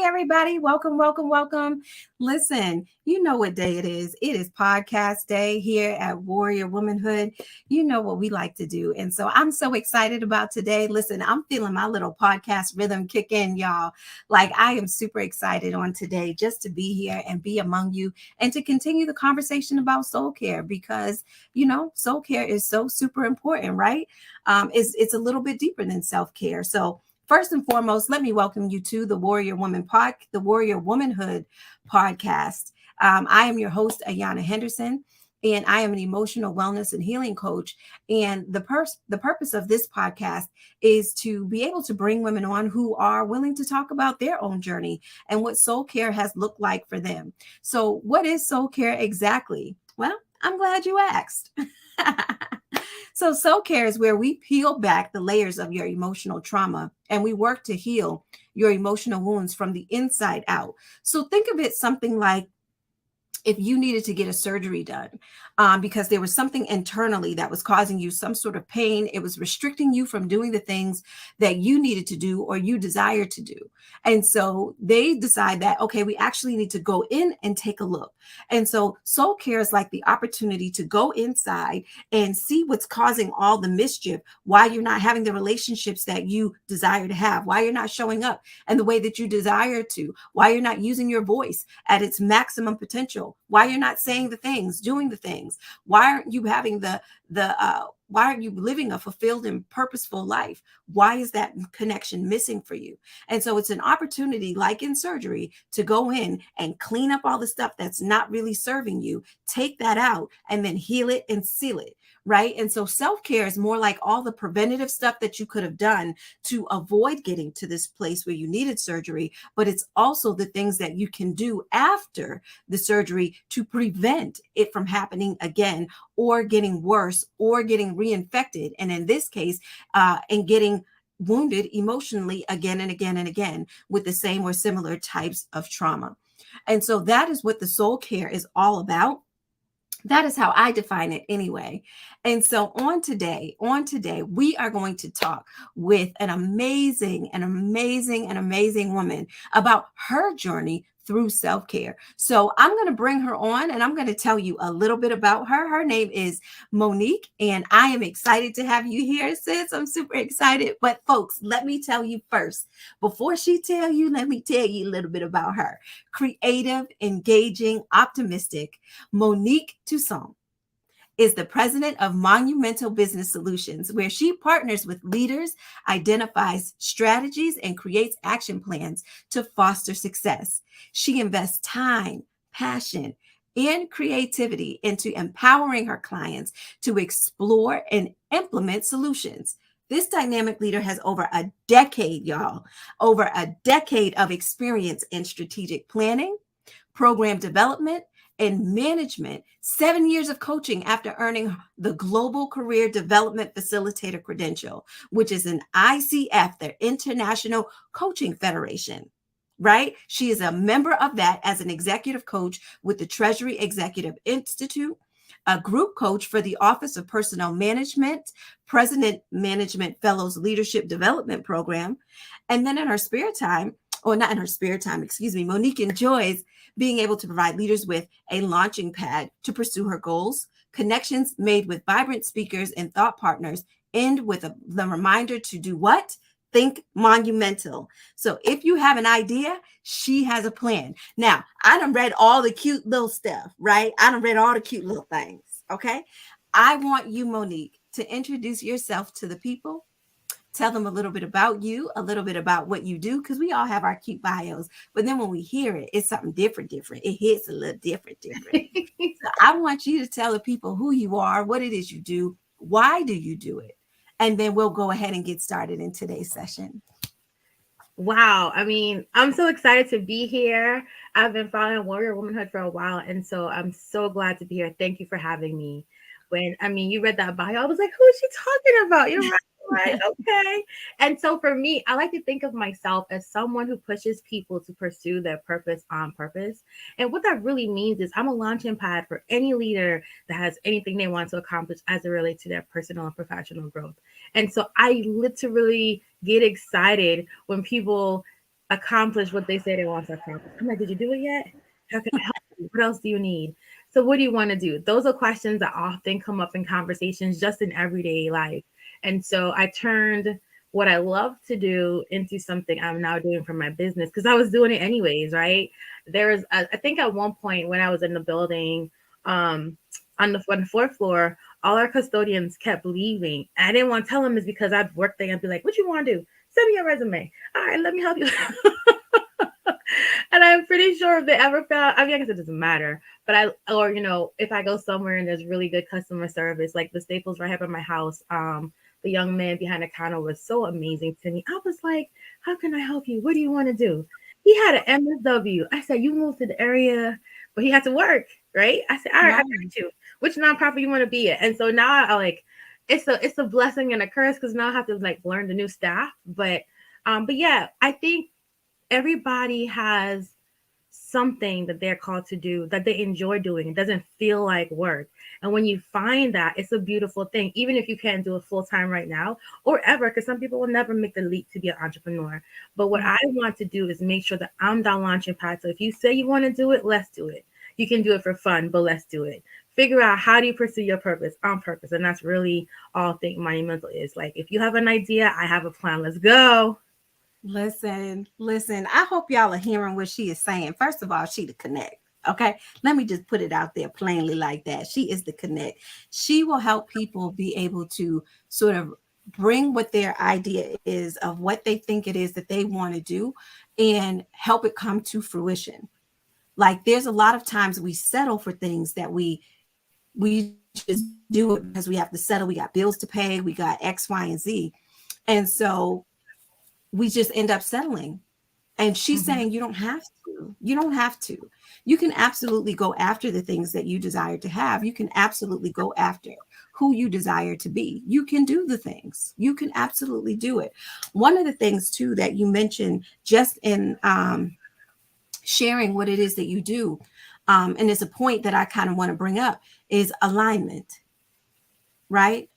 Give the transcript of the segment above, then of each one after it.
everybody. Welcome, welcome, welcome. Listen, you know what day it is. It is podcast day here at Warrior Womanhood. You know what we like to do. And so I'm so excited about today. Listen, I'm feeling my little podcast rhythm kick in, y'all. Like, I am super excited on today just to be here and be among you and to continue the conversation about soul care because, soul care is so super important, right? It's a little bit deeper than self care. So, first and foremost, let me welcome you to the the Warrior Womanhood podcast. I am your host, Ayana Henderson, and I am an emotional wellness and healing coach. And the purpose of this podcast is to be able to bring women on who are willing to talk about their own journey and what soul care has looked like for them. So, what is soul care exactly? Well, I'm glad you asked. So soul care is where we peel back the layers of your emotional trauma and we work to heal your emotional wounds from the inside out. So think of it something like if you needed to get a surgery done because there was something internally that was causing you some sort of pain, it was restricting you from doing the things that you needed to do or you desired to do. And so they decide that, okay, we actually need to go in and take a look. And so soul care is like the opportunity to go inside and see what's causing all the mischief, why you're not having the relationships that you desire to have, why you're not showing up and the way that you desire to, why you're not using your voice at its maximum potential, why you're not saying the things, doing the things, why aren't you having why aren't you living a fulfilled and purposeful life? Why is that connection missing for you? And so it's an opportunity, like in surgery, to go in and clean up all the stuff that's not really serving you, take that out, and then heal it and seal it, right? And so self-care is more like all the preventative stuff that you could have done to avoid getting to this place where you needed surgery, but it's also the things that you can do after the surgery to prevent it from happening again or getting worse or getting reinfected. And in this case, and getting wounded emotionally again and again and again with the same or similar types of trauma. And so that is what the soul care is all about. That is how I define it anyway. And so on today, we are going to talk with an amazing woman about her journey through self-care. So I'm going to bring her on and I'm going to tell you a little bit about her. Her name is Monique, and I am excited to have you here, sis. I'm super excited. But folks, let me tell you first, before she tell you, let me tell you a little bit about her. Creative, engaging, optimistic, Monique Toussaint is the president of Monumental Business Solutions, where she partners with leaders, identifies strategies, and creates action plans to foster success. She invests time, passion, and creativity into empowering her clients to explore and implement solutions. This dynamic leader has over a decade, y'all, over a decade of experience in strategic planning, program development, and management, 7 years of coaching after earning the Global Career Development Facilitator credential, which is an ICF, the International Coaching Federation, right? She is a member of that as an executive coach with the Treasury Executive Institute, a group coach for the Office of Personnel Management, President Management Fellows Leadership Development Program. And then in her spare time, or not in her spare time, excuse me, Monique enjoys being able to provide leaders with a launching pad to pursue her goals, connections made with vibrant speakers and thought partners, end with the reminder to do what? Think monumental. So if you have an idea, she has a plan. Now, I done read all the cute little stuff, right? I done read all the cute little things, okay? I want you, Monique, to introduce yourself to the people. Tell them a little bit about you, a little bit about what you do, because we all have our cute bios. But then when we hear it, it's something different. It hits a little different. So I want you to tell the people who you are, what it is you do, why do you do it? And then we'll go ahead and get started in today's session. Wow. I mean, I'm so excited to be here. I've been following Warrior Womanhood for a while, and so I'm so glad to be here. Thank you for having me. You read that bio, I was like, who is she talking about? You're right. Okay. And so for me, I like to think of myself as someone who pushes people to pursue their purpose on purpose. And what that really means is I'm a launching pad for any leader that has anything they want to accomplish as it relates to their personal and professional growth. And so I literally get excited when people accomplish what they say they want to accomplish. I'm like, did you do it yet? How can I help you? What else do you need? So what do you want to do? Those are questions that often come up in conversations just in everyday life. And so I turned what I love to do into something I'm now doing for my business because I was doing it anyways, right? I think at one point when I was in the building, um, on the fourth floor, all our custodians kept leaving. I didn't want to tell them is because I'd work there and be like, what you want to do? Send me your resume. All right, let me help you. And I'm pretty sure if they ever found, I mean, I guess it doesn't matter, but or if I go somewhere and there's really good customer service, like the Staples right here by my house, the young man behind the counter was so amazing to me. I was like, how can I help you? What do you want to do? He had an MSW. I said, you moved to the area, but he had to work, right? I said, all right, I Right. got you. Which nonprofit you want to be at? And so now I like, it's a blessing and a curse because now I have to like learn the new staff. But yeah, I think everybody has something that they're called to do that they enjoy doing. It doesn't feel like work. And when you find that, it's a beautiful thing, even if you can't do it full time right now or ever, because some people will never make the leap to be an entrepreneur. But what I want to do is make sure that I'm the launching pad. So if you say you want to do it, let's do it. You can do it for fun, but let's do it. Figure out how do you pursue your purpose on purpose. And that's really all I think Monumental is. Like, if you have an idea, I have a plan. Let's go. Listen. I hope y'all are hearing what she is saying. First of all, she the connect. Okay. Let me just put it out there plainly like that. She is the connect. She will help people be able to sort of bring what their idea is of what they think it is that they want to do and help it come to fruition. Like there's a lot of times we settle for things that we just do it because we have to settle. We got bills to pay. We got X, Y, and Z. And so we just end up settling. And she's Mm-hmm. saying you don't have to. You don't have to. You can absolutely go after the things that you desire to have. You can absolutely go after who you desire to be. You can do the things. You can absolutely do it. One of the things too that you mentioned just in sharing what it is that you do, and it's a point that I kind of want to bring up is alignment, right?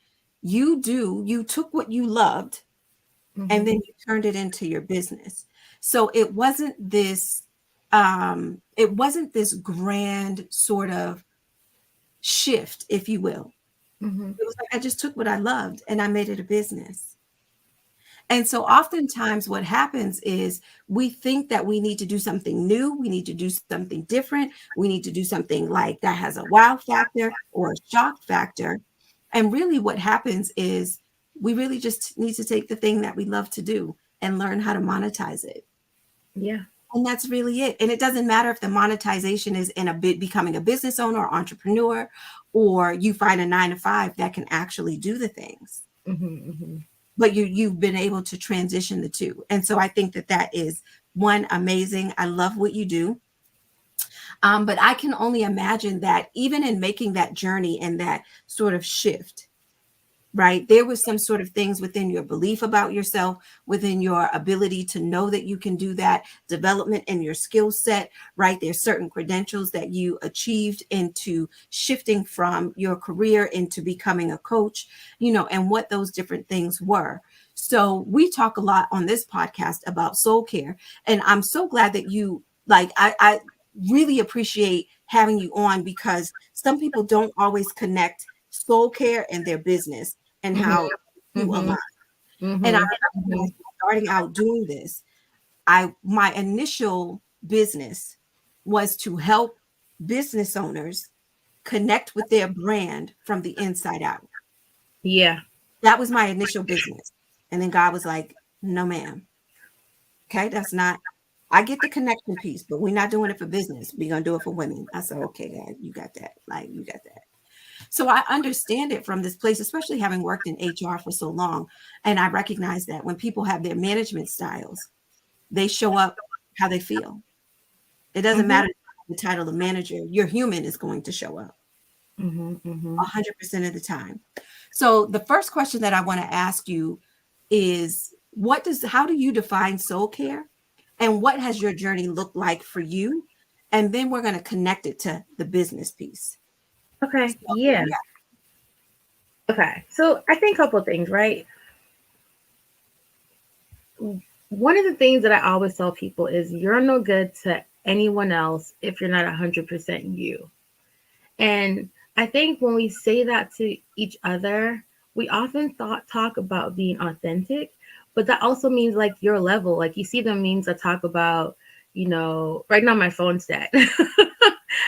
You took what you loved and Mm-hmm. then you turned it into your business. So it wasn't this grand sort of shift, if you will. Mm-hmm. It was like I just took what I loved and I made it a business. And so oftentimes what happens is we think that we need to do something new, we need to do something different, we need to do something like that has a wow factor or a shock factor. And really what happens is we really just need to take the thing that we love to do and learn how to monetize it. Yeah. And that's really it. And it doesn't matter if the monetization is in a bit becoming a business owner or entrepreneur, or you find a 9 to 5 that can actually do the things. Mm-hmm. Mm-hmm. But you've been able to transition the two. And so I think that that is one amazing. I love what you do. But I can only imagine that even in making that journey and that sort of shift, right? There was some sort of things within your belief about yourself, within your ability to know that you can do that, development in your skill set, right? There's certain credentials that you achieved into shifting from your career into becoming a coach, and what those different things were. So we talk a lot on this podcast about soul care. And I'm so glad that I really appreciate having you on because some people don't always connect soul care and their business and Mm-hmm. how you Mm-hmm. align. And I Mm-hmm. recognize starting out doing this, my initial business was to help business owners connect with their brand from the inside out. Yeah. That was my initial business. And then God was like, no, ma'am. Okay, that's not, I get the connection piece, but we're not doing it for business. We're going to do it for women. I said, okay, God, you got that. Like, you got that. So I understand it from this place, especially having worked in HR for so long. And I recognize that when people have their management styles, they show up how they feel. It doesn't Mm-hmm. matter the title of manager, your human is going to show up Mm-hmm. Mm-hmm. 100% of the time. So the first question that I want to ask you is how do you define soul care? And what has your journey looked like for you? And then we're going to connect it to the business piece. Okay. So, Yeah. yeah. Okay. So I think a couple of things, right? One of the things that I always tell people is you're no good to anyone else if you're not 100% you. And I think when we say that to each other, we often talk about being authentic, but that also means like your level. Like you see the memes that talk about, right now my phone's dead.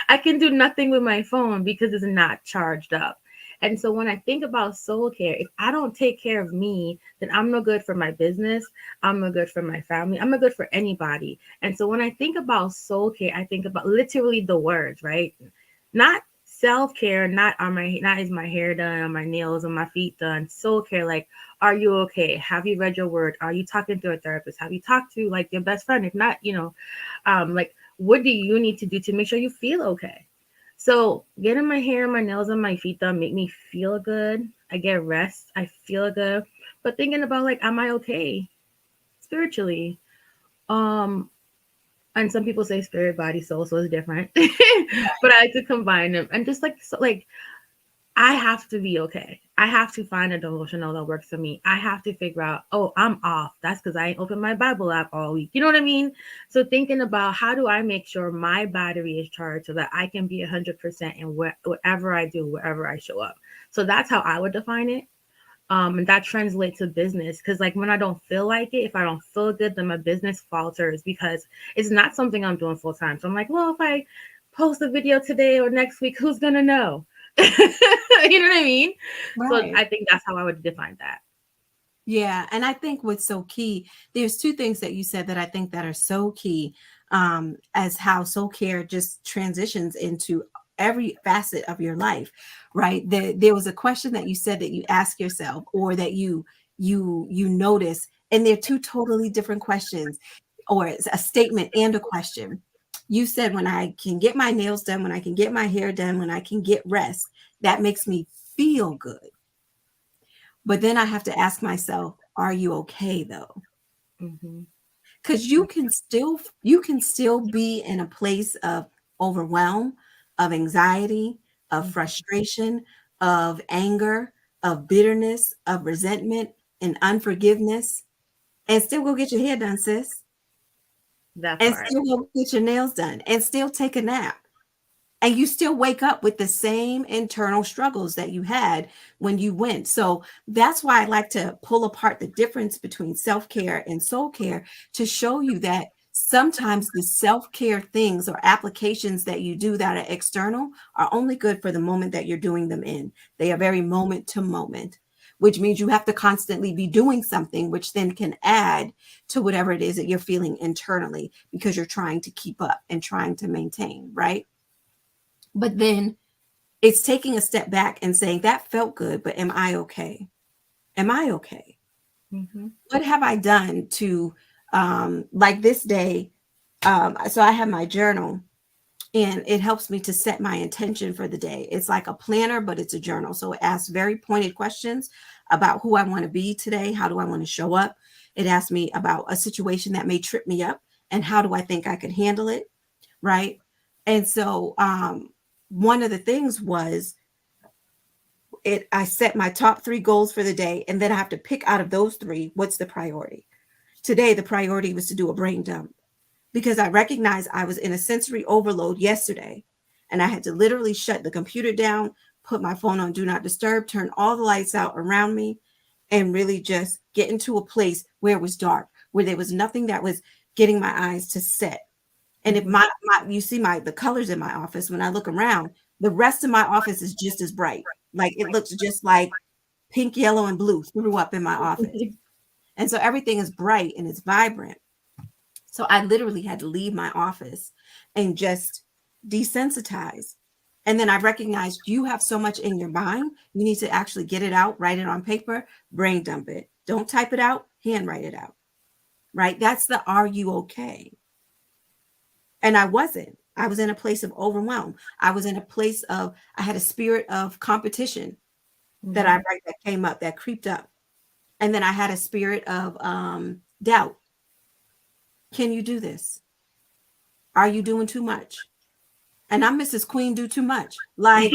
I can do nothing with my phone because it's not charged up. And so when I think about soul care, if I don't take care of me, then I'm no good for my business. I'm no good for my family. I'm no good for anybody. And so when I think about soul care, I think about literally the words, right? Not self-care, not is my hair done, or my nails and my feet done. Soul care, like, are you okay? Have you read your word? Are you talking to a therapist? Have you talked to like your best friend? If not, like, what do you need to do to make sure you feel okay? So getting my hair, my nails, and my feet done make me feel good. I get rest. I feel good. But thinking about like, am I okay spiritually? Um, and some people say spirit, body, soul, so it's different. But I like to combine them and just like so, like I have to be okay. I have to find a devotional that works for me. I have to figure out, oh, I'm off. That's because I ain't opened my Bible app all week. You know what I mean? So thinking about how do I make sure my battery is charged so that I can be 100% in whatever I do, wherever I show up. So that's how I would define it. And that translates to business because like when I don't feel like it, if I don't feel good, then my business falters because it's not something I'm doing full time. So I'm like, well, if I post a video today or next week, who's gonna know? You know what I mean? So Right. I think that's how I would define that. Yeah, and I think what's so key, there's two things that you said that I think that are so key, as how soul care just transitions into every facet of your life, right? There was a question that you said that you ask yourself, or that you notice, and they're two totally different questions, or it's a statement and a question. You said, when I can get my nails done, when I can get my hair done, when I can get rest, that makes me feel good. But then I have to ask myself, are you okay though? Mm-hmm. Because you can still be in a place of overwhelm, of anxiety, of frustration, of anger, of bitterness, of resentment and unforgiveness, and still go get your hair done, sis, That and part. still go get your nails done, and still take a nap. And you still wake up with the same internal struggles that you had when you went. So that's why I like to pull apart the difference between self-care and soul care, to show you that sometimes the self-care things or applications that you do that are external are only good for the moment that you're doing them in. They are very moment to moment, which means you have to constantly be doing something, which then can add to whatever it is that you're feeling internally, because you're trying to keep up and trying to maintain, right? But then it's taking a step back and saying, that felt good, but am I okay? Am I okay? Mm-hmm. What have I done to, like this day? So I have my journal, and it helps me to set my intention for the day. It's like a planner, but it's a journal. So it asks very pointed questions about who I want to be today. How do I want to show up? It asks me about a situation that may trip me up, and how do I think I could handle it? Right. And so, one of the things was, I set my top 3 goals for the day, and then I have to pick out of those 3 what's the priority. Today the priority was to do a brain dump, because I recognized I was in a sensory overload yesterday, and I had to literally shut the computer down, put my phone on do not disturb, turn all the lights out around me, and really just get into a place where it was dark, where there was nothing that was getting my eyes to set. And if Mm-hmm. my you see the colors in my office, when I look around, the rest of my office is just as bright. Like, it looks just like pink, yellow, and blue threw up in my office. And so everything is bright and it's vibrant. So I literally had to leave my office and just desensitize. And then I recognized, you have so much in your mind. You need to actually get it out, write it on paper, brain dump it. Don't type it out, handwrite it out. Right? That's the are you okay? And I wasn't. I was in a place of overwhelm. I was in a place of, I had a spirit of competition Mm-hmm. that came up, that creeped up. And then I had a spirit of doubt. Can you do this? Are you doing too much? And I'm Mrs. Queen, do too much. Like,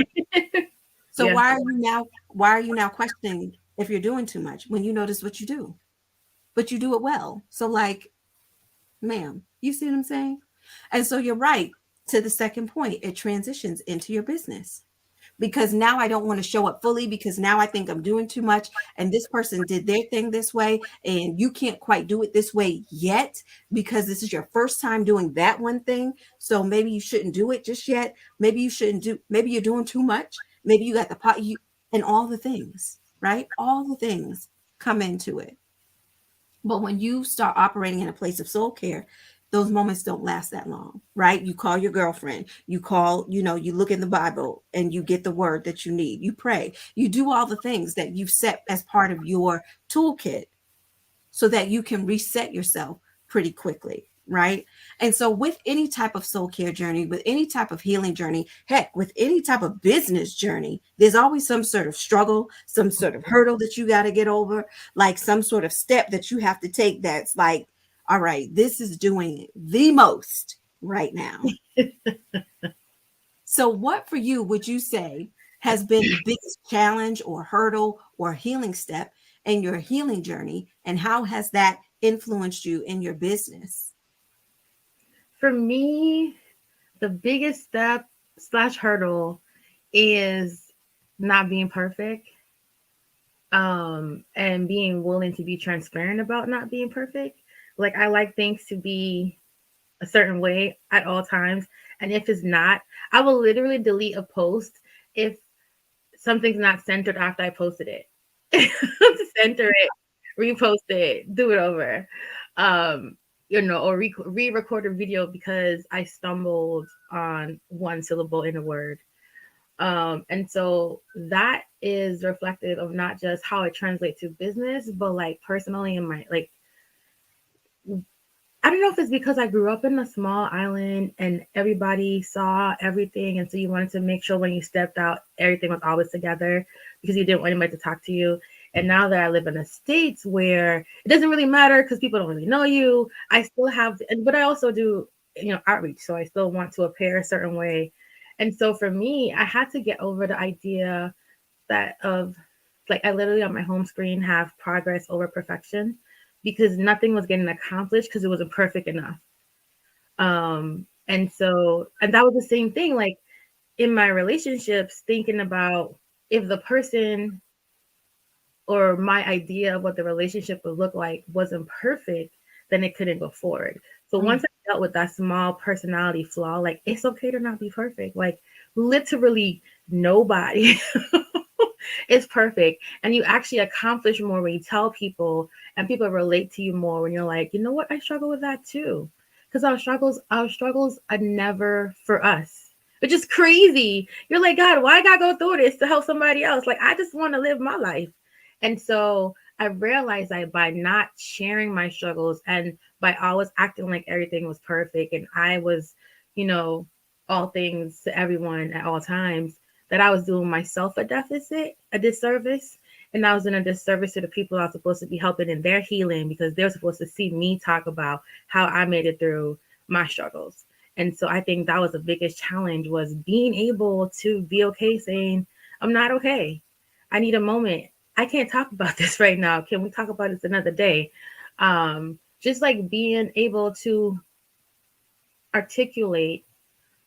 so Yes. why are you now questioning if you're doing too much when you notice what you do? but you do it well. So, like, ma'am, you see what I'm saying? And so you're right. To the second point, it transitions into your business, because now I don't want to show up fully, because now I think I'm doing too much, and this person did their thing this way and you can't quite do it this way yet, because this is your first time doing that one thing. So maybe you shouldn't do it just yet. Maybe you shouldn't do, maybe you're doing too much. Maybe you got the pot, you, and all the things, right? All the things come into it. But when you start operating in a place of soul care, those moments don't last that long, right? You call your girlfriend, you call, you look in the Bible and you get the word that you need. You pray, you do all the things that you've set as part of your toolkit so that you can reset yourself pretty quickly, right? And so, with any type of soul care journey, with any type of healing journey, heck, with any type of business journey, there's always some sort of struggle, some sort of hurdle that you got to get over, like some sort of step that you have to take that's like, all right, this is doing the most right now. So, what for you would you say has been the biggest challenge or hurdle or healing step in your healing journey? And how has that influenced you in your business? For me, the biggest step slash hurdle is not being perfect, and being willing to be transparent about not being perfect. Like, I like things to be a certain way at all times, and if it's not, I will literally delete a post if something's not centered after I posted it. Center it, repost it, do it over. Um, or re-record a video because I stumbled on one syllable in a word. And so that is reflective of not just how I translate to business, but like personally in my, like, I don't know if it's because I grew up in a small island and everybody saw everything. And so you wanted to make sure when you stepped out, everything was always together because you didn't want anybody to talk to you. And now that I live in the States where it doesn't really matter because people don't really know you, I still have, but I also do, outreach. So I still want to appear a certain way. And so for me, I had to get over the idea that of, like, I literally on my home screen have progress over perfection because nothing was getting accomplished because it wasn't perfect enough. And that was the same thing, like in my relationships, thinking about if the person or my idea of what the relationship would look like wasn't perfect, then it couldn't go forward. So once I dealt with that small personality flaw, like, it's okay to not be perfect. Like, literally nobody is perfect. And you actually accomplish more when you tell people, and people relate to you more when you're like, you know what, I struggle with that too. Because our struggles are never for us. Which is crazy. You're like, God, why I gotta go through this to help somebody else? Like, I just want to live my life. And so I realized that by not sharing my struggles and by always acting like everything was perfect and I was, you know, all things to everyone at all times, that I was doing myself a disservice. And I was doing a disservice to the people I was supposed to be helping in their healing because they're supposed to see me talk about how I made it through my struggles. And so I think that was the biggest challenge, was being able to be okay saying, I'm not okay. I need a moment. I can't talk about this right now. Can we talk about this another day? Just like being able to articulate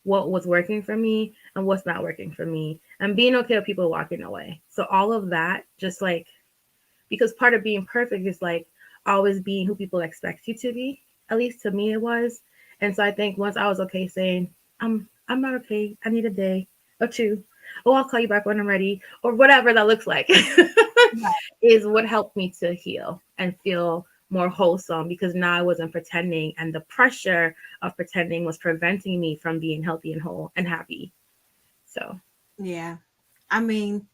what was working for me and what's not working for me, and being okay with people walking away. So all of that, just like, because part of being perfect is like always being who people expect you to be. At least to me it was. And so I think once I was okay saying, I'm not okay, I need a day or two, or I'll call you back when I'm ready, or whatever that looks like, is what helped me to heal and feel more wholesome, because now I wasn't pretending, and the pressure of pretending was preventing me from being healthy and whole and happy. So Yeah. I mean,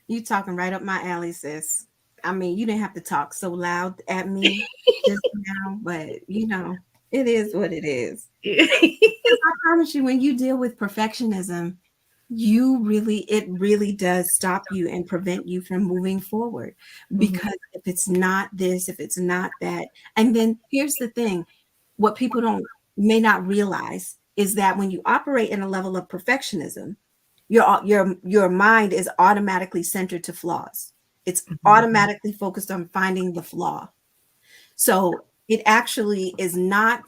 you talking right up my alley, sis. I mean, you didn't have to talk so loud at me just now, but it is what it is. Because I promise you, when you deal with perfectionism, it really does stop you and prevent you from moving forward. Mhm. Because if it's not this, if it's not that, and then here's the thing, what people don't may not realize is that when you operate in a level of perfectionism, your mind is automatically centered to flaws. It's Mhm. automatically focused on finding the flaw. So it actually is not,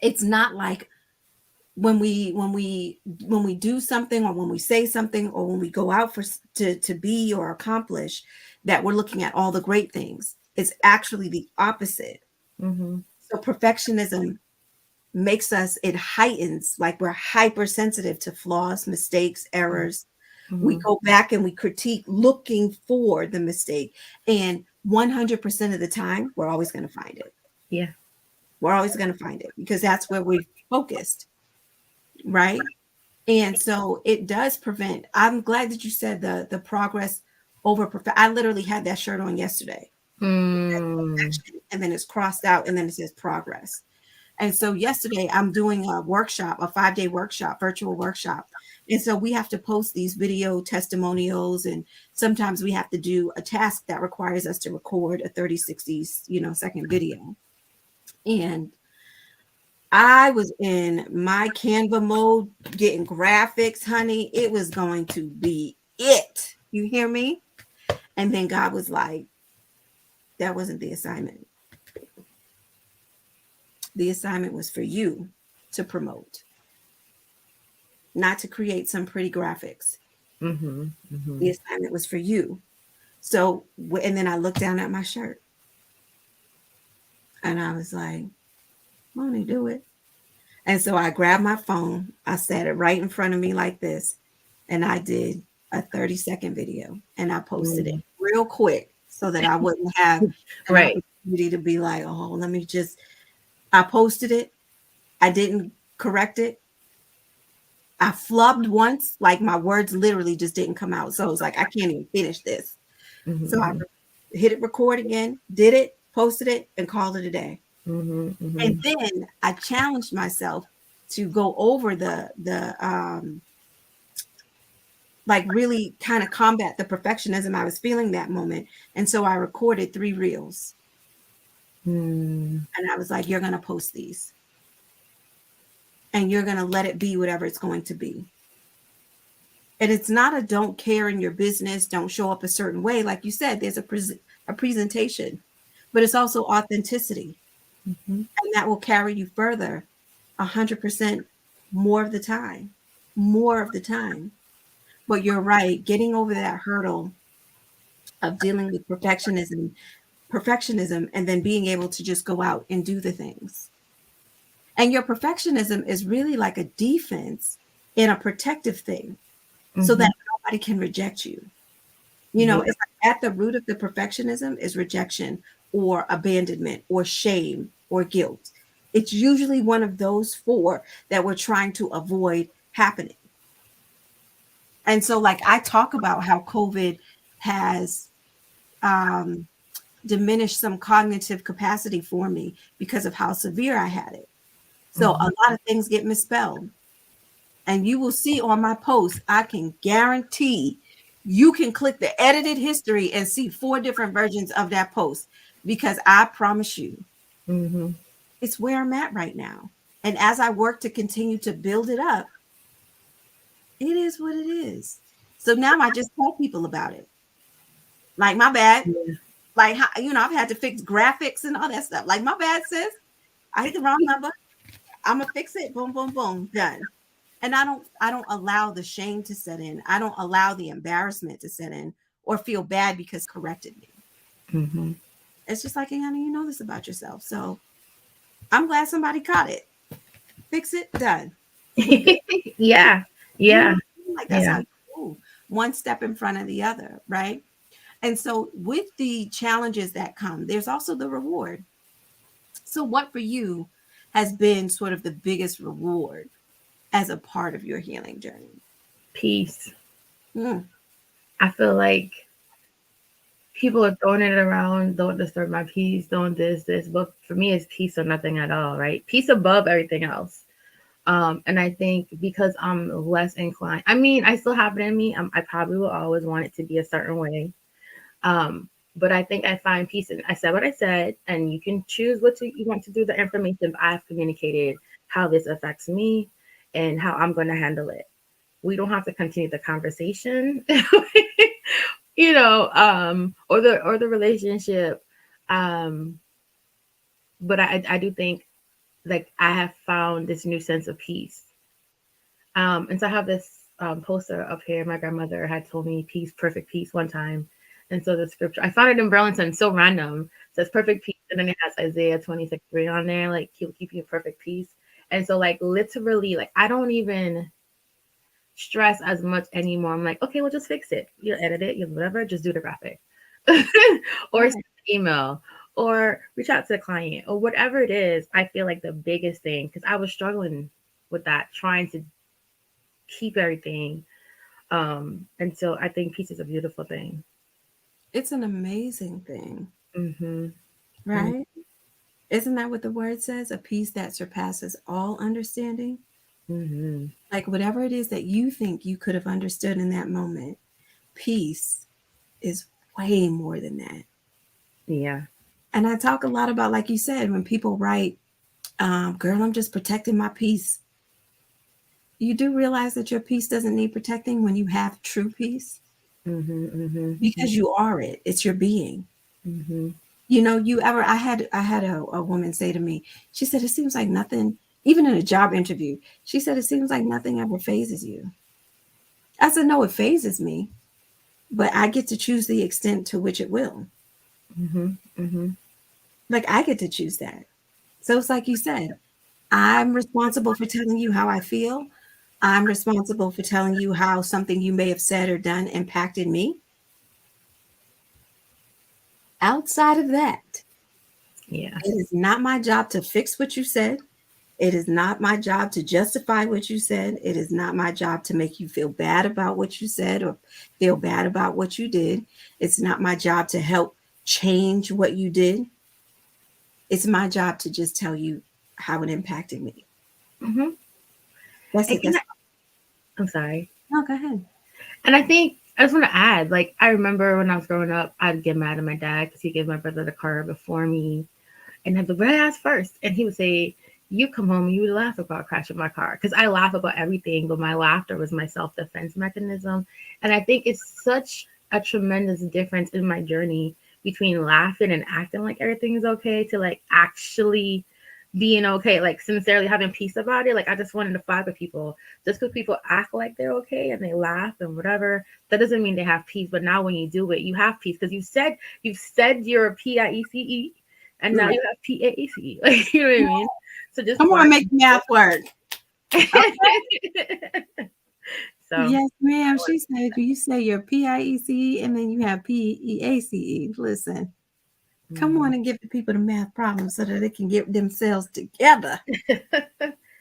it's not like when we do something, or when we say something, or when we go out to be or accomplish, that we're looking at all the great things. It's actually the opposite. Mm-hmm. So perfectionism makes us, it heightens, like we're hypersensitive to flaws, mistakes, errors. We Mm-hmm. go back and we critique looking for the mistake. And 100% of the time, we're always going to find it. Yeah. We're always going to find it because that's where we're focused, right? And so it does prevent. I'm glad that you said the progress over perfect. I literally had that shirt on yesterday. Mm. Perfection, and then it's crossed out, and then it says progress. And so yesterday I'm doing a workshop, a 5-day workshop, virtual workshop. And so we have to post these video testimonials, and sometimes we have to do a task that requires us to record a 30, 60, second video. And I was in my Canva mode, getting graphics, honey. It was going to be it. You hear me? And then God was like, that wasn't the assignment. The assignment was for you to promote, not to create some pretty graphics. Mm-hmm. Mm-hmm. The assignment was for you. So, and then I looked down at my shirt and I was like, Moni, do it. And so I grabbed my phone, I set it right in front of me like this, and I did a 30-second video, and I posted it Mm. real quick so that I wouldn't have an Right. opportunity to be like, oh, let me just, I posted it. I didn't correct it. I flubbed once, like my words literally just didn't come out. So I was like, I can't even finish this. So I Mm-hmm. hit it record again, did it, posted it, and called it a day. Mm-hmm. And Mm-hmm. then I challenged myself to go over the like really kind of combat the perfectionism I was feeling that moment. And so I recorded 3 reels, Mm. and I was like, you're going to post these, and you're going to let it be whatever it's going to be. And it's not a don't care in your business, don't show up a certain way. Like you said, there's a presentation, but it's also authenticity. Mm-hmm. And that will carry you further 100% more of the time, more of the time. But you're right, getting over that hurdle of dealing with perfectionism, and then being able to just go out and do the things. And your perfectionism is really like a defense and a protective thing so Mm-hmm. that nobody can reject you. Yeah. It's like at the root of the perfectionism is rejection or abandonment or shame or guilt. It's usually one of those 4 that we're trying to avoid happening. And so, like, I talk about how COVID has um, diminished some cognitive capacity for me because of how severe I had it. So a Mm-hmm. lot of things get misspelled. And you will see on my post, I can guarantee you can click the edited history and see 4 different versions of that post, because I promise you, Mm-hmm. it's where I'm at right now. And as I work to continue to build it up, it is what it is. So now I just tell people about it. Like, my bad. Yeah. Like, I've had to fix graphics and all that stuff. Like, my bad, sis. I hit the wrong number. I'm gonna fix it. Boom, boom, boom. Done. And I don't allow the shame to set in. I don't allow the embarrassment to set in or feel bad because corrected me. Mm-hmm. It's just like, hey, honey, you know this about yourself. So I'm glad somebody caught it. Fix it, done. We good. Yeah. You know Yeah. what I mean? Like, that's Yeah. how you move, one step in front of the other, right? And so with the challenges that come, there's also the reward. So what for you has been sort of the biggest reward as a part of your healing journey? Peace. Mm, I feel like people are throwing it around, don't disturb my peace, don't this, but for me it's peace or nothing at all, right? Peace above everything else. And I think because I'm less inclined, I mean, I still have it in me. I probably will always want it to be a certain way. Um, but I think I find peace. And I said what I said, and you can choose you want to do. The information I've communicated, how this affects me, and how I'm going to handle it. We don't have to continue the conversation, or the relationship. Um, but I do think like I have found this new sense of peace. And so I have this poster up here. My grandmother had told me peace, perfect peace one time. And so the scripture, I found it in Burlington, so random. It says perfect peace. And then it has Isaiah 26:3 on there, like he'll keep you in perfect peace. And so like literally, like I don't even stress as much anymore. I'm like, okay, well just fix it. You'll edit it, you'll whatever, just do the graphic. Or send Right. an email or reach out to the client or whatever it is. I feel like the biggest thing, because I was struggling with that, trying to keep everything. And so I think peace is a beautiful thing. It's an amazing thing, Mm-hmm. right? Isn't that what the word says? A peace that surpasses all understanding? Mm-hmm. Like whatever it is that you think you could have understood in that moment, peace is way more than that. Yeah. And I talk a lot about, like you said, when people write, girl, I'm just protecting my peace. You do realize that your peace doesn't need protecting when you have true peace Mm-hmm. Mm-hmm. because you are it. It's your being. Mm-hmm. You know, I had a woman say to me, she said, it seems like nothing, even in a job interview, she said, it seems like nothing ever phases you. I said, no, it phases me, but I get to choose the extent to which it will. Mm-hmm. Mm-hmm. Like I get to choose that. So it's like you said, I'm responsible for telling you how I feel. I'm responsible for telling you how something you may have said or done impacted me. Outside of that, Yeah. it is not my job to fix what you said. It is not my job to justify what you said. It is not my job to make you feel bad about what you said or feel bad about what you did. It's not my job to help change what you did. It's my job to just tell you how it impacted me. Mm-hmm. That's And it. That's I'm sorry. no, go ahead. And I think I just want to add, like, I remember when I was growing up, I'd get mad at my dad because he gave my brother the car before me. And I'd be, but I asked first. And he would say, you come home and you would laugh about crashing my car. Because I laugh about everything, but my laughter was my self defense mechanism. And I think it's such a tremendous difference in my journey between laughing and acting like everything is okay to like actually being okay, like sincerely having peace about it. Like I just wanted to fight with people. Just because people act like they're okay and they laugh and whatever, that doesn't mean they have peace. But now when you do it, you have peace because you said you're a PIECE and now Right. you have PAACE. Like you know what I mean? So just Come on, watch. make the math work. Okay. So Yes, ma'am. She said you say your PIECE and then you have PEACE. Listen, come mhm. on and give the people the math problems so that they can get themselves together.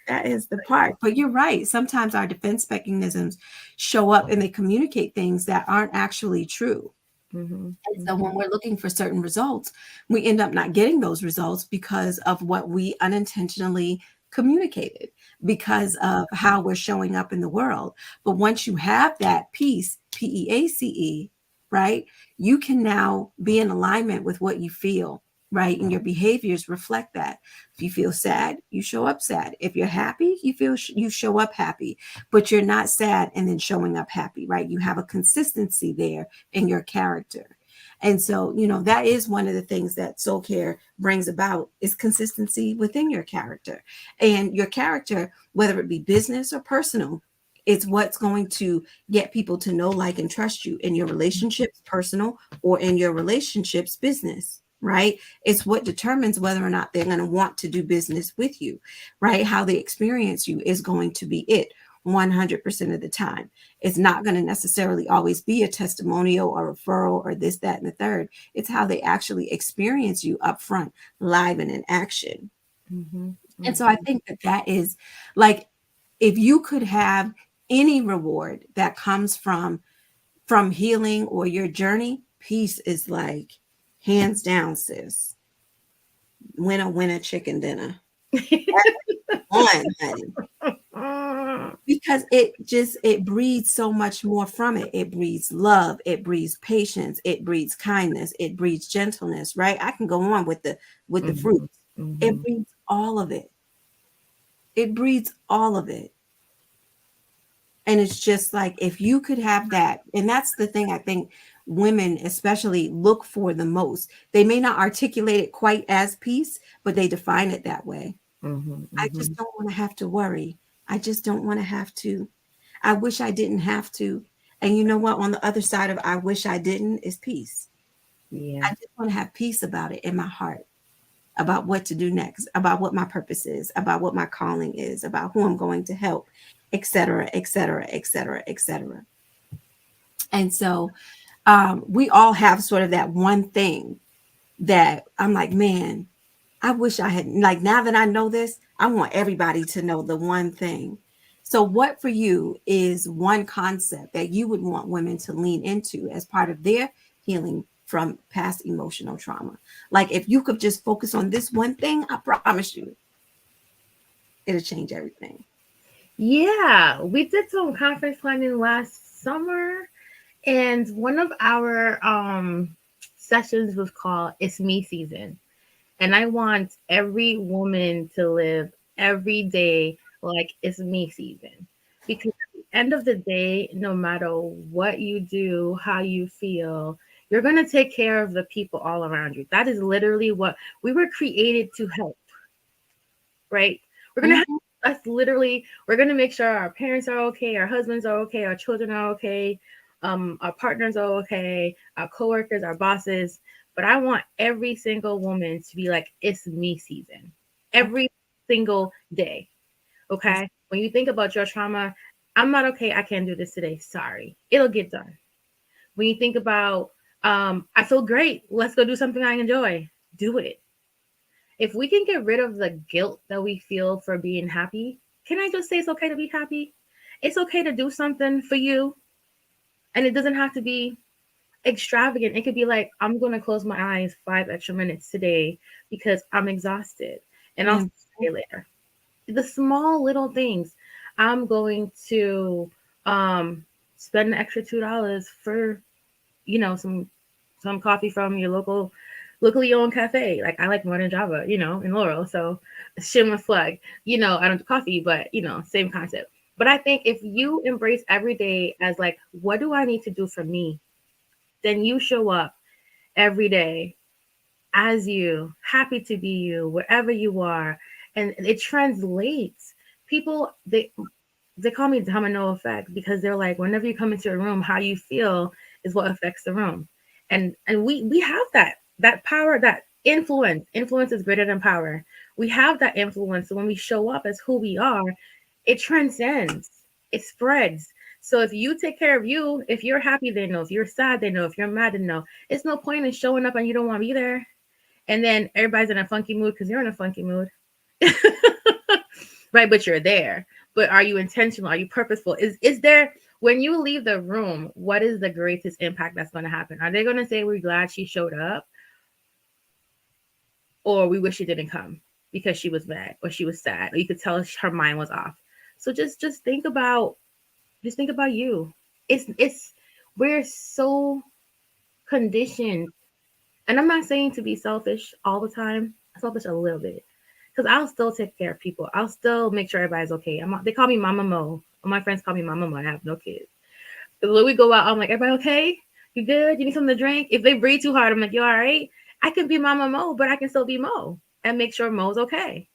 That is the part. But you're right. Sometimes our defense mechanisms show up and they communicate things that aren't actually true. Mhm, And so mhm, when we're looking for certain results, we end up not getting those results because of what we unintentionally communicated, because of how we're showing up in the world. But once you have that peace, PEACE, right, you can now be in alignment with what you feel, right? And your behaviors reflect that. If you feel sad, you show up sad. If you're happy, you show up happy, but you're not sad and then showing up happy, right? You have a consistency there in your character. And so, that is one of the things that soul care brings about is consistency within your character. And your character, whether it be business or personal, it's what's going to get people to know, like, and trust you in your relationships, personal, or in your relationships, business, right? It's what determines whether or not they're going to want to do business with you, right? How they experience you is going to be it 100% of the time. It's not going to necessarily always be a testimonial or referral or this, that, and the third. It's how they actually experience you up front, live and in action. mhm, And so I mhm. think that is like, if you could have any reward that comes from healing or your journey, peace is like hands down, sis. Winner, chicken dinner. One, honey. Because it breeds so much more from it. It breeds love, it breeds patience, it breeds kindness, it breeds gentleness, right? I can go on with the fruits. Mhm, It mhm, breeds all of it. It breeds all of it. And it's just like if you could have that, and that's the thing I think women especially look for the most. They may not articulate it quite as peace, but they define it that way. Mm-hmm, I mm-hmm. just don't want to have to worry. I just don't want to have to. I wish I didn't have to. And you know what? On the other side of I wish I didn't is peace. I Yeah. just want to have peace about it in my heart, about what to do next, about what my purpose is, about what my calling is, about who I'm going to help, etc., etc., etc., etc. And so we all have sort of that one thing that I'm like, man, I wish I had, like, now that I know this, I want everybody to know the one thing. So, what for you is one concept that you would want women to lean into as part of their healing from past emotional trauma? Like, if you could just focus on this one thing, I promise you, it'll change everything. Yeah, we did some conference planning last summer, and one of our sessions was called "It's Me Season," and I want every woman to live every day like it's me season, because at the end of the day, no matter what you do, how you feel, you're gonna take care of the people all around you. That is literally what we were created to help, right? We're gonna have Mhm. us literally. We're gonna make sure our parents are okay, our husbands are okay, our children are okay, our partners are okay, our coworkers, our bosses. But I want every single woman to be like, it's me season, Okay. every single day. That's, Okay. When you think about your trauma, I'm not okay. I can't do this today. Sorry, it'll get done. When you think about, I feel great. Let's go do something I enjoy. Do it. If we can get rid of the guilt that we feel for being happy, can I just say it's okay to be happy? It's okay to do something for you, and it doesn't have to be extravagant. It could be like, I'm going to close my eyes 5 extra minutes today because I'm exhausted, and I'll yeah. stay later. The small little things. I'm going to um, spend an extra $2 for some coffee from your locally owned cafe. Like I like Morning Java, in Laurel. So shameless plug. I don't do coffee, but same concept. But I think if you embrace every day as like, what do I need to do for me? Then you show up every day as you, happy to be you, wherever you are. And it translates. People they call me domino effect because they're like, whenever you come into a room, how you feel is what affects the room. And we have that power, that influence. Influence is greater than power. We have that influence. So when we show up as who we are, it transcends, it spreads. So if you take care of you, if you're happy, they know. If you're sad, they know. If you're mad, they know. It's no point in showing up and you don't want to be there. And then everybody's in a funky mood because you're in a funky mood. Right, but you're there. But are you intentional? Are you purposeful? Is there, when you leave the room, what is the greatest impact that's going to happen? Are they going to say we're glad she showed up, or we wish she didn't come because she was mad or she was sad, or you could tell her mind was off? So just think about you. It's we're so conditioned, and I'm not saying to be selfish all the time. Selfish a little bit, because I'll still take care of people. I'll still make sure everybody's okay. They call me Mama Mo. My friends call me Mama Mo. I have no kids. So when we go out, I'm like, everybody okay? You good? You need something to drink? If they breathe too hard, I'm like, you all right? I can be Mama Mo, but I can still be Mo and make sure Mo's okay.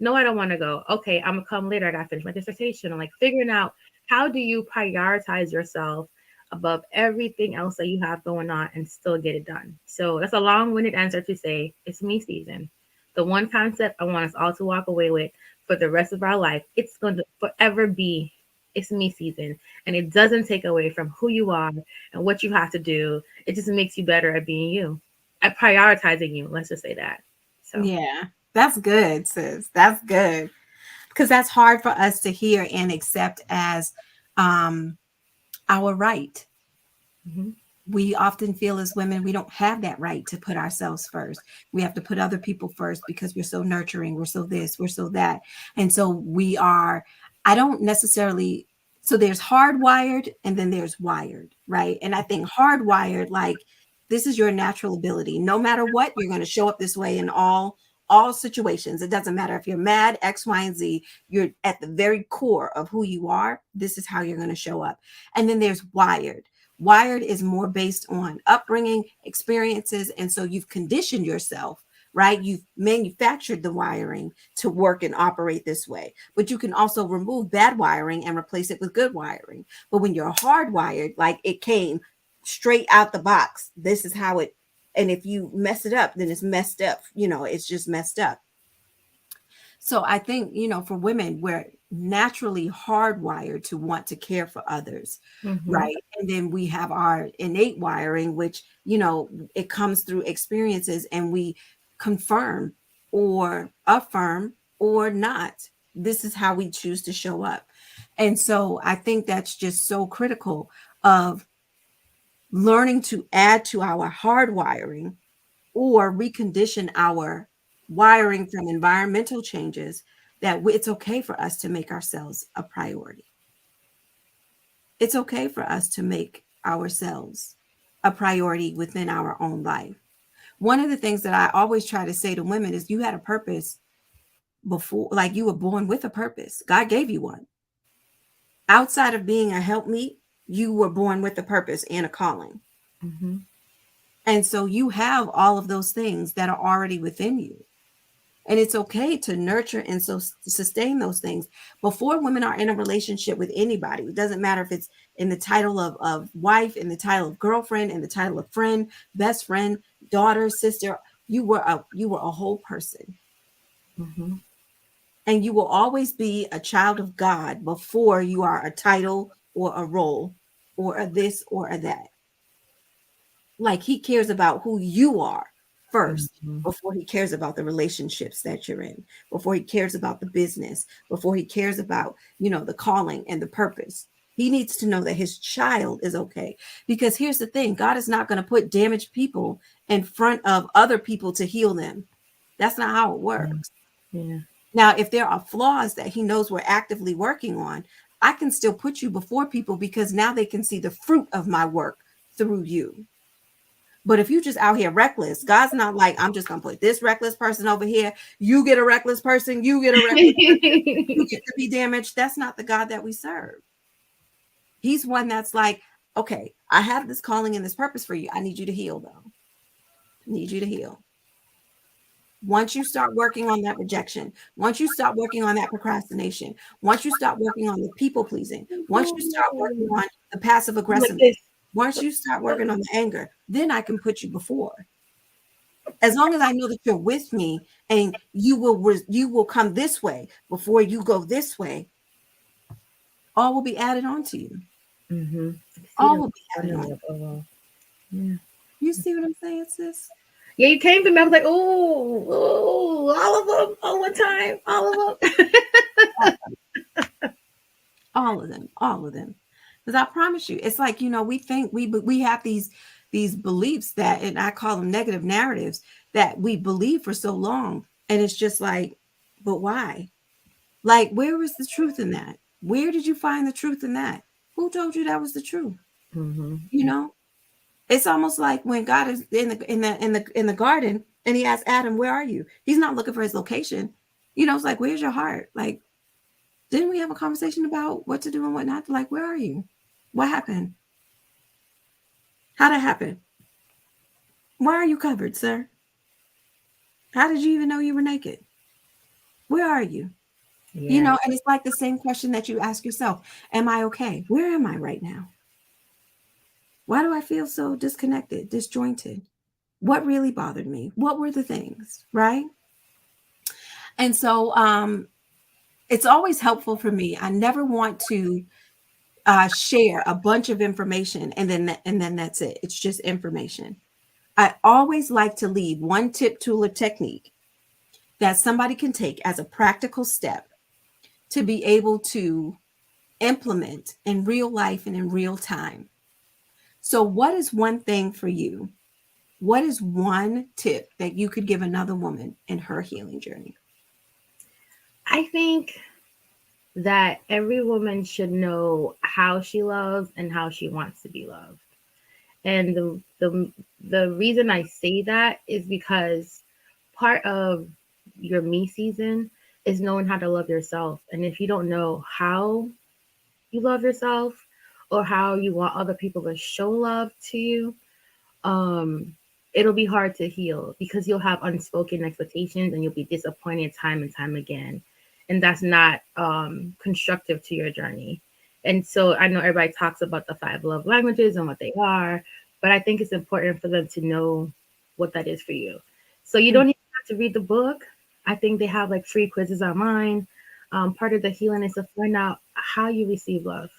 No, I don't want to go. Okay, I'm gonna come later. I gotta finish my dissertation. I'm like figuring out, how do you prioritize yourself above everything else that you have going on and still get it done. So that's a long-winded answer to say it's me season. The one concept I want us all to walk away with for the rest of our life, it's going to forever be, it's me season. And it doesn't take away from who you are and what you have to do. It just makes you better at being you, at prioritizing you. Let's just say that. So, Yeah. That's good, sis. That's good. Because that's hard for us to hear and accept as um, our right. mhm. We often feel as women, we don't have that right to put ourselves first. We have to put other people first because we're so nurturing, we're so this, we're so that. And so we are, I don't necessarily, so there's hardwired and then there's wired, right? And I think hardwired, like this is your natural ability. No matter what, you're going to show up this way in all situations. It doesn't matter if you're mad, X, Y, and Z, you're at the very core of who you are. This is how you're going to show up. And then there's wired, Wired is more based on upbringing, experiences. And so you've conditioned yourself, right? You've manufactured the wiring to work and operate this way. But you can also remove bad wiring and replace it with good wiring. But when you're hardwired, like it came straight out the box, this is how it, and if you mess it up, then it's messed up. It's just messed up. So I think, for women, we're naturally hardwired to want to care for others, Mm-hmm. right? And then we have our innate wiring, which, it comes through experiences, and we confirm or affirm or not. This is how we choose to show up. And so I think that's just so critical of learning to add to our hardwiring or recondition our wiring from environmental changes, that it's okay for us to make ourselves a priority. It's okay for us to make ourselves a priority within our own life. One of the things that I always try to say to women is, you had a purpose before, like you were born with a purpose. God gave you one. Outside of being a helpmeet, you were born with a purpose and a calling. Mm-hmm. And so you have all of those things that are already within you. And it's okay to nurture and so sustain those things. Before women are in a relationship with anybody, it doesn't matter if it's in the title of wife, in the title of girlfriend, in the title of friend, best friend, daughter, sister, you were a whole person. Mm-hmm. And you will always be a child of God before you are a title or a role or a this or a that. Like, he cares about who you are first Mm-hmm. before he cares about the relationships that you're in, before he cares about the business, before he cares about, the calling and the purpose. He needs to know that his child is okay. Because here's the thing, God is not going to put damaged people in front of other people to heal them. That's not how it Yeah. works. Yeah. Now, if there are flaws that he knows we're actively working on, I can still put you before people, because now they can see the fruit of my work through you. But if you just out here reckless, God's not like, I'm just gonna put this reckless person over here. You get a reckless person, you get a reckless person, you get to be damaged. That's not the God that we serve. He's one that's like, okay, I have this calling and this purpose for you. I need you to heal, though. I need you to heal. Once you start working on that rejection, once you start working on that procrastination, once you start working on the people pleasing, once you start working on the passive Like aggressiveness, this. once you start working on the anger, then I can put you before. As long as I know that you're with me, and you will come this way before you go this way, all will be added on to you. Mm-hmm. All Exceedingly will be added on. abundantly above all. Yeah. You see what I'm saying, sis? Yeah, you came to me. I was like, oh, all of them, all one time, all of them. All of them, all of them. Because I promise you, it's like, we think we have these beliefs that, and I call them negative narratives, that we believe for so long, and it's just like, but why? Like, where is the truth in that? Where did you find the truth in that? Who told you that was the truth? Mm-hmm. You know, it's almost like when God is in the garden, and he asked Adam, "Where are you?" He's not looking for his location. It's like, "Where's your heart?" Like, didn't we have a conversation about what to do and what not to? Like, where are you? What happened? How did it happen? Why are you covered, sir? How did you even know you were naked? Where are you? Yeah. And it's like the same question that you ask yourself. Am I okay? Where am I right now? Why do I feel so disconnected, disjointed? What really bothered me? What were the things, right? And so it's always helpful for me. I never want to share a bunch of information and then that's it. It's just information. I always like to leave one tip, tool, or technique that somebody can take as a practical step to be able to implement in real life and in real time. So, what is one thing for you? What is one tip that you could give another woman in her healing journey? I think that every woman should know how she loves and how she wants to be loved. And the reason I say that is because part of your me season is knowing how to love yourself. And if you don't know how you love yourself, or how you want other people to show love to you, um, it'll be hard to heal because you'll have unspoken expectations and you'll be disappointed time and time again. And that's not constructive to your journey. And so I know everybody talks about the five love languages and what they are, but I think it's important for them to know what that is for you. So you don't even have to read the book. I think they have like free quizzes online. Part of the healing is to find out how you receive love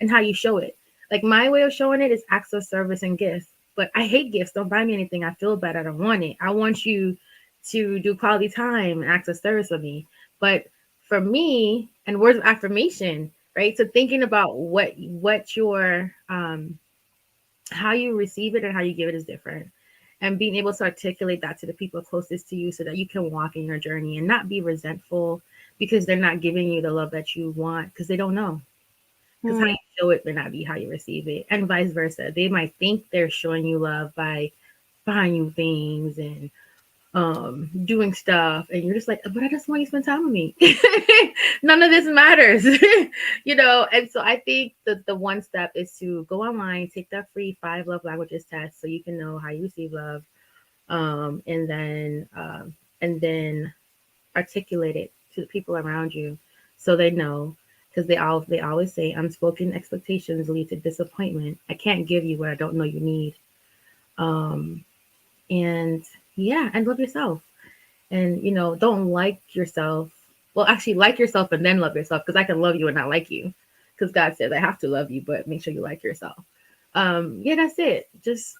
and how you show it. Like my way of showing it is acts of service and gifts, but I hate gifts. Don't buy me anything. I feel bad. I don't want it. I want you to do quality time and acts of service with me. But for me, and words of affirmation, right? So thinking about what your how you receive it and how you give it is different. And being able to articulate that to the people closest to you so that you can walk in your journey and not be resentful because they're not giving you the love that you want because they don't know. Because how you show it may not be how you receive it, and vice versa. They might think they're showing you love by buying you things and doing stuff, and you're just like, but I just want you to spend time with me. None of this matters. And so I think that the one step is to go online, take that free 5 love languages test so you can know how you receive love, and then articulate it to the people around you so they know, because they always say unspoken expectations lead to disappointment. I can't give you what I don't know you need. And yeah, and love yourself. And don't like yourself. Well, actually like yourself and then love yourself, because I can love you and not like you. Because God says I have to love you, but make sure you like yourself. Yeah, that's it. Just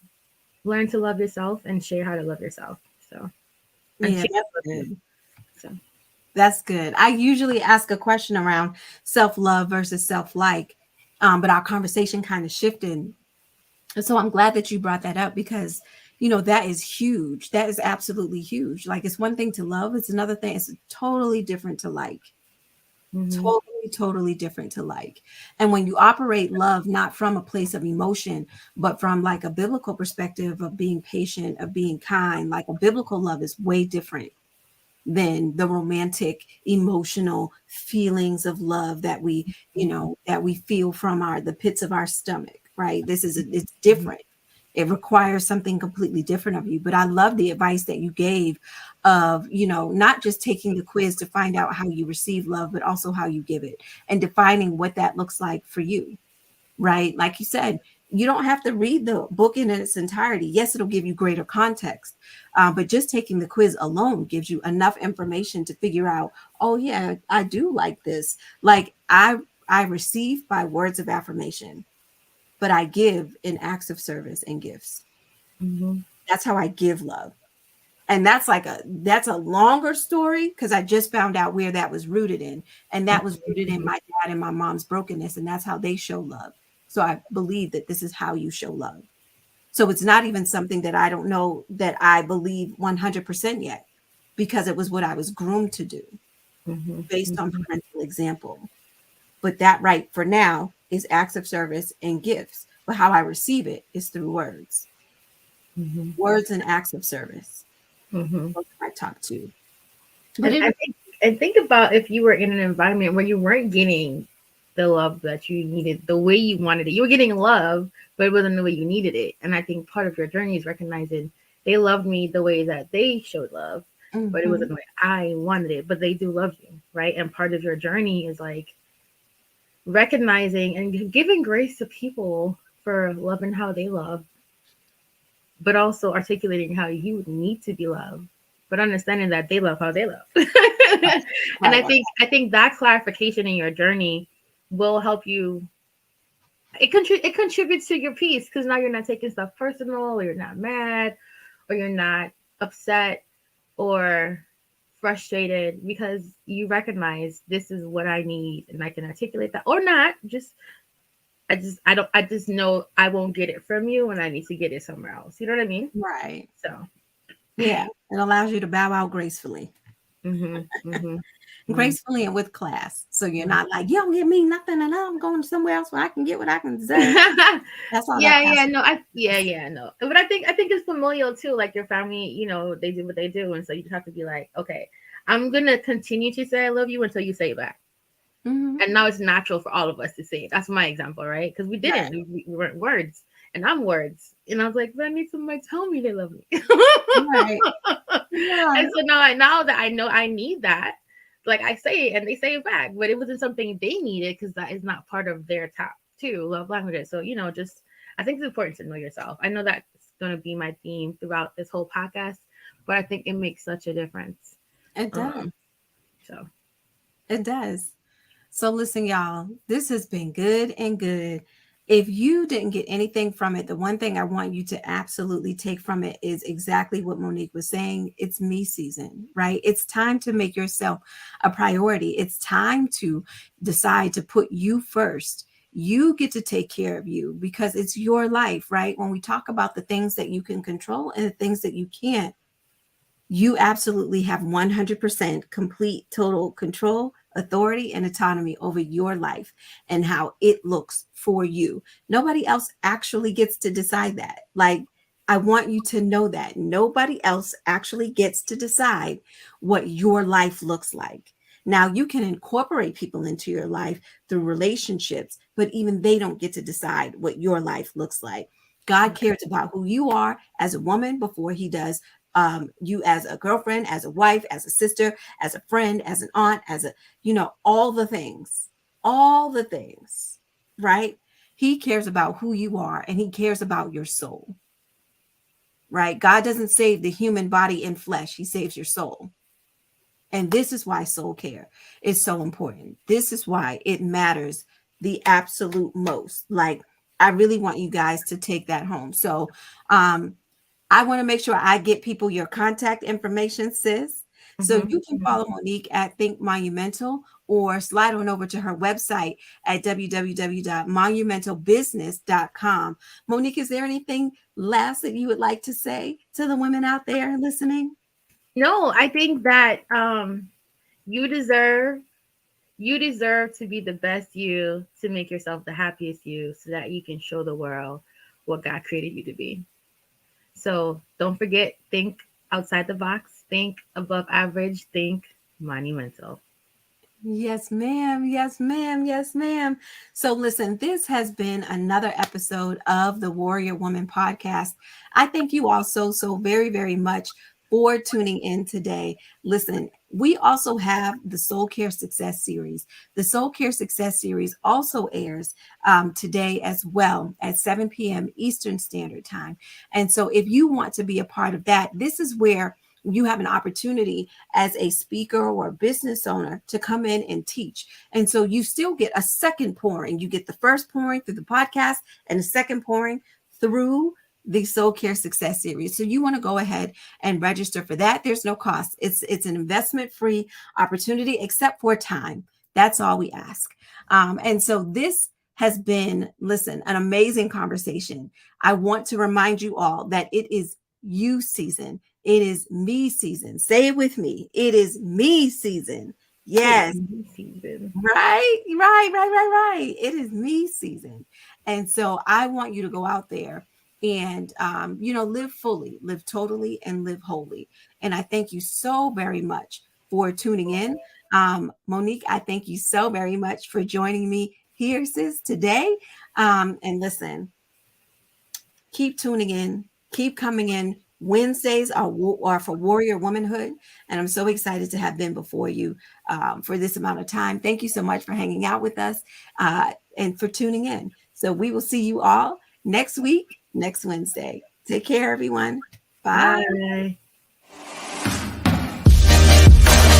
learn to love yourself and share how to love yourself. So and Yeah, share that's with you. good. So That's good. I usually ask a question around self-love versus self-like, but our conversation kind of shifted. And so I'm glad that you brought that up because, that is huge. That is absolutely huge. Like it's one thing to love, it's another thing. It's totally different to like. mm-hmm, Totally different to like. And when you operate love not from a place of emotion, but from like a biblical perspective of being patient, of being kind, like a biblical love is way different than the romantic emotional feelings of love that we feel from the pits of our stomach, right? It's mm-hmm, different. It requires something completely different of you. But I love the advice that you gave of, not just taking the quiz to find out how you receive love, but also how you give it and defining what that looks like for you, right? Like you said, you don't have to read the book in its entirety. Yes, it'll give you greater context, but just taking the quiz alone gives you enough information to figure out, oh yeah, I do like this. Like I receive by words of affirmation, but I give in acts of service and gifts. mm-hmm, That's how I give love. And that's a longer story because I just found out where that was rooted in. And that was rooted in my dad and my mom's brokenness. And that's how they show love. So I believe that this is how you show love. So it's not even something that I don't know that I believe 100% yet, because it was what I was groomed to do mm-hmm, based on mm-hmm, parental example. But that right for now is acts of service and gifts. But how I receive it is through mm-hmm, words and acts of service. mm-hmm. Those I talk to. But And it, think about if you were in an environment where you weren't getting the love that you needed the way you wanted it. You were getting love, but it wasn't the way you needed it. And I think part of your journey is recognizing they loved me the way that they showed love, but it mhm. wasn't the way I wanted it. But they do love you, right? And part of your journey is like recognizing and giving grace to people for loving how they love, but also articulating how you need to be loved, but understanding that they love how they love. And Right. I think that clarification in your journey will help you. It contributes to your peace because now you're not taking stuff personal, or you're not mad, or you're not upset or frustrated because you recognize this is what I need and I can articulate that or not. I just know I won't get it from you and I need to get it somewhere else. You know what I mean? Right. So Yeah. It allows you to bow out gracefully. mhm, mhm, mhm, Gracefully and with class. So you're mhm. not like, you don't give me nothing and I'm going somewhere else where I can get what I can deserve. That's all that Yeah, pastor no, is. no. But I think it's familial too. Like your family, they do what they do, and so you just have to be like, okay, I'm gonna continue to say I love you until you say it back. Mhm. And now it's natural for all of us to say it. That's my example, right? Because we Right. didn't. We weren't words. And I'm words. And I was like, but I need somebody to tell me they love me. Right. Yeah. And so now that I know I need that, like I say it and they say it back, but it wasn't something they needed because that is not part of their top two love languages. So, just I think it's important to know yourself. I know that's going to be my theme throughout this whole podcast, but I think it makes such a difference. It does. Um, so It does. So listen, y'all, this has been good and good. If you didn't get anything from it, the one thing I want you to absolutely take from it is exactly what Monique was saying. It's me season, right? It's time to make yourself a priority. It's time to decide to put you first. You get to take care of you because it's your life, right? When we talk about the things that you can control and the things that you can't, you absolutely have 100% complete total control, authority, and autonomy over your life and how it looks for you. Nobody else actually gets to decide that. Like, I want you to know that nobody else actually gets to decide what your life looks like. Now, you can incorporate people into your life through relationships, but even they don't get to decide what your life looks like. God cares about who you are as a woman before he does you as a girlfriend, as a wife, as a sister, as a friend, as an aunt, as a, all the things, right? He cares about who you are and he cares about your soul, right? God doesn't save the human body in flesh, he saves your soul. And this is why soul care is so important. This is why it matters the absolute most. Like, I really want you guys to take that home. So, I want to make sure I get people your contact information, sis. So you can follow Monique at Think Monumental or slide on over to her website at www.monumentalbusiness.com. Monique, is there anything last that you would like to say to the women out there listening? no, I think that you deserve you deserve to be the best you, to make yourself the happiest you, so that you can show the world what God created you to be. So don't forget, think outside the box, think above average, think monumental. Yes, ma'am. Yes, ma'am. Yes, ma'am. So, listen, this has been another episode of the Warrior Woman podcast. I thank you all so very, very much for tuning in today. Listen, we also have the Soul Care Success Series. The Soul Care Success Series also airs today as well at 7 p.m. Eastern Standard Time. And so, if you want to be a part of that, this is where you have an opportunity as a speaker or a business owner to come in and teach. And so you still get a second pouring. You get the first pouring through the podcast and the second pouring through the Soul Care Success Series. So you want to go ahead and register for that. There's no cost. It's an investment-free opportunity except for time. That's all we ask. And so this has been, listen, an amazing conversation. I want to remind you all that it is you season. It is me season. Say it with me. It is me season. Yes. Season. Right. It is me season. And so I want you to go out there and, live fully, live totally, and live wholly. And I thank you so very much for tuning in. Monique, I thank you so very much for joining me here, sis, today. And listen, keep tuning in, keep coming in. Wednesdays are for Warrior Womanhood, and I'm so excited to have been before you for this amount of time. Thank you so much for hanging out with us and for tuning in. So we will see you all next week, next Wednesday. Take care, everyone. Bye. Bye.